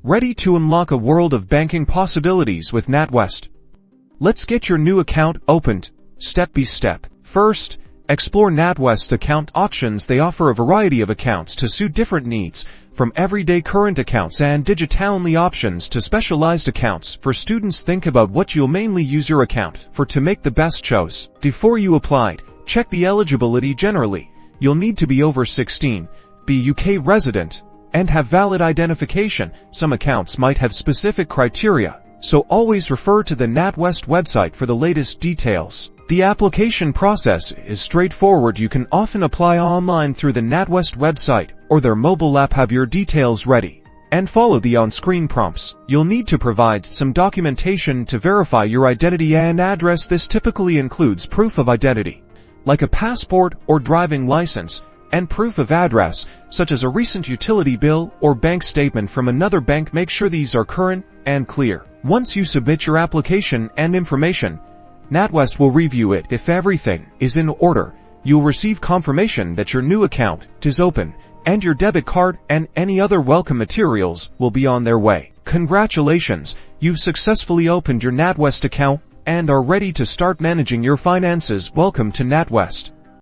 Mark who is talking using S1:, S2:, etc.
S1: Ready to unlock a world of banking possibilities with NatWest? Let's get your new account opened, step by step. First, explore NatWest account options. They offer a variety of accounts to suit different needs, from everyday current accounts and digital-only options to specialized accounts. For students, think about what you'll mainly use your account for to make the best choice. Before you apply, check the eligibility. Generally, you'll need to be over 16, be UK resident, and have valid identification. Some accounts might have specific criteria, so always refer to the NatWest website for the latest details. The application process is straightforward. You can often apply online through the NatWest website or their mobile app. Have your details ready and follow the on-screen prompts. You'll need to provide some documentation to verify your identity and address. This typically includes proof of identity, like a passport or driving license, and proof of address, such as a recent utility bill or bank statement from another bank. Make sure these are current and clear. Once you submit your application and information, NatWest will review it. If everything is in order, you'll receive confirmation that your new account is open, and your debit card and any other welcome materials will be on their way. Congratulations, you've successfully opened your NatWest account and are ready to start managing your finances. Welcome to NatWest.